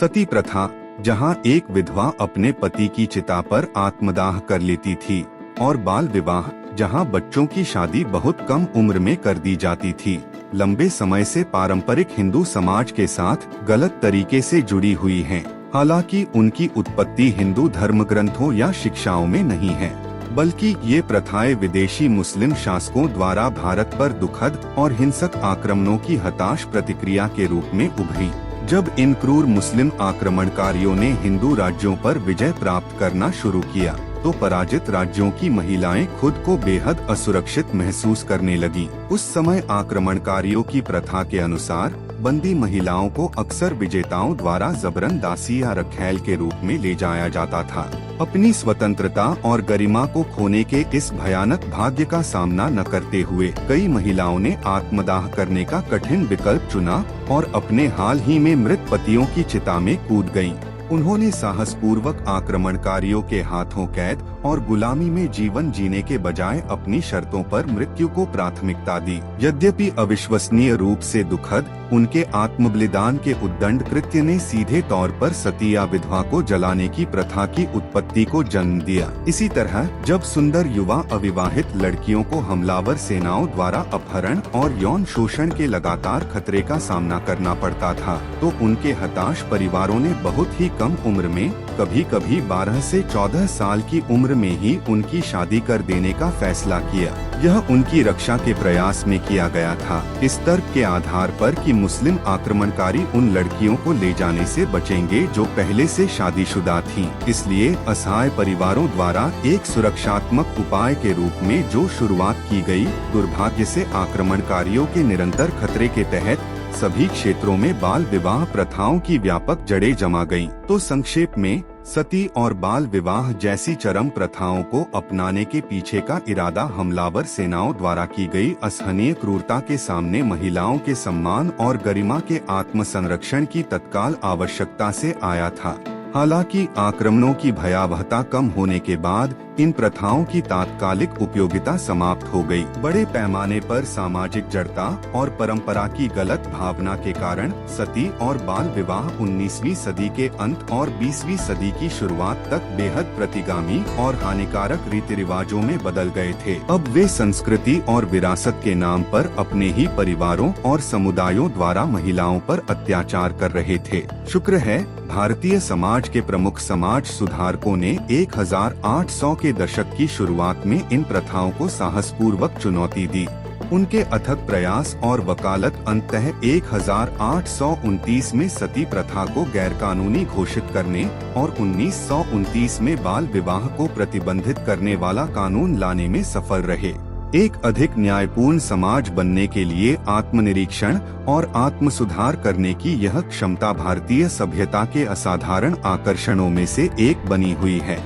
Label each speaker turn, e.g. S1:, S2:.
S1: सती प्रथा, जहां एक विधवा अपने पति की चिता पर आत्मदाह कर लेती थी, और बाल विवाह, जहां बच्चों की शादी बहुत कम उम्र में कर दी जाती थी, लंबे समय से पारंपरिक हिंदू समाज के साथ गलत तरीके से जुड़ी हुई हैं। हालांकि उनकी उत्पत्ति हिंदू धर्म ग्रंथों या शिक्षाओं में नहीं है, बल्कि ये प्रथाएं विदेशी मुस्लिम शासकों द्वारा भारत पर दुखद और हिंसक आक्रमणों की हताश प्रतिक्रिया के रूप में उभरी। जब इन क्रूर मुस्लिम आक्रमणकारियों ने हिंदू राज्यों पर विजय प्राप्त करना शुरू किया, तो पराजित राज्यों की महिलाएं खुद को बेहद असुरक्षित महसूस करने लगी। उस समय आक्रमणकारियों की प्रथा के अनुसार बंदी महिलाओं को अक्सर विजेताओं द्वारा जबरन दासी या रखैल के रूप में ले जाया जाता था। अपनी स्वतंत्रता और गरिमा को खोने के इस भयानक भाग्य का सामना न करते हुए कई महिलाओं ने आत्मदाह करने का कठिन विकल्प चुना और अपने हाल ही में मृत पतियों की चिता में कूद गयीं। उन्होंने साहसपूर्वक आक्रमणकारियों के हाथों कैद और गुलामी में जीवन जीने के बजाय अपनी शर्तों पर मृत्यु को प्राथमिकता दी। यद्यपि अविश्वसनीय रूप से दुखद, उनके आत्मबलिदान के उद्दंड कृत्य ने सीधे तौर पर सती या विधवा को जलाने की प्रथा की उत्पत्ति को जन्म दिया। इसी तरह जब सुंदर युवा अविवाहित लड़कियों को हमलावर सेनाओं द्वारा अपहरण और यौन शोषण के लगातार खतरे का सामना करना पड़ता था, तो उनके हताश परिवारों ने बहुत ही कम उम्र में, कभी कभी 12 से 14 साल की उम्र में ही उनकी शादी कर देने का फैसला किया। यह उनकी रक्षा के प्रयास में किया गया था, इस तर्क के आधार पर कि मुस्लिम आक्रमणकारी उन लड़कियों को ले जाने से बचेंगे जो पहले से शादीशुदा थीं। इसलिए असहाय परिवारों द्वारा एक सुरक्षात्मक उपाय के रूप में जो शुरुआत की गई, दुर्भाग्य से आक्रमणकारियों के निरंतर खतरे के तहत सभी क्षेत्रों में बाल विवाह प्रथाओं की व्यापक जड़ें जमा गईं। तो संक्षेप में, सती और बाल विवाह जैसी चरम प्रथाओं को अपनाने के पीछे का इरादा हमलावर सेनाओं द्वारा की गई असहनीय क्रूरता के सामने महिलाओं के सम्मान और गरिमा के आत्मसंरक्षण की तत्काल आवश्यकता से आया था। हालांकि आक्रमणों की भयावहता कम होने के बाद इन प्रथाओं की तात्कालिक उपयोगिता समाप्त हो गई। बड़े पैमाने पर सामाजिक जड़ता और परंपरा की गलत भावना के कारण सती और बाल विवाह 19वीं सदी के अंत और 20वीं सदी की शुरुआत तक बेहद प्रतिगामी और हानिकारक रीति रिवाजों में बदल गए थे। अब वे संस्कृति और विरासत के नाम पर अपने ही परिवारों और समुदायों द्वारा महिलाओं पर अत्याचार कर रहे थे। शुक्र है, भारतीय समाज के प्रमुख समाज सुधारकों ने 1800 के दशक की शुरुआत में इन प्रथाओं को साहसपूर्वक चुनौती दी। उनके अथक प्रयास और वकालत अंततः 1829 में सती प्रथा को गैरकानूनी घोषित करने और 1929 में बाल विवाह को प्रतिबंधित करने वाला कानून लाने में सफल रहे। एक अधिक न्यायपूर्ण समाज बनने के लिए आत्मनिरीक्षण और आत्म सुधार करने की यह क्षमता भारतीय सभ्यता के असाधारण आकर्षणों में से एक बनी हुई है।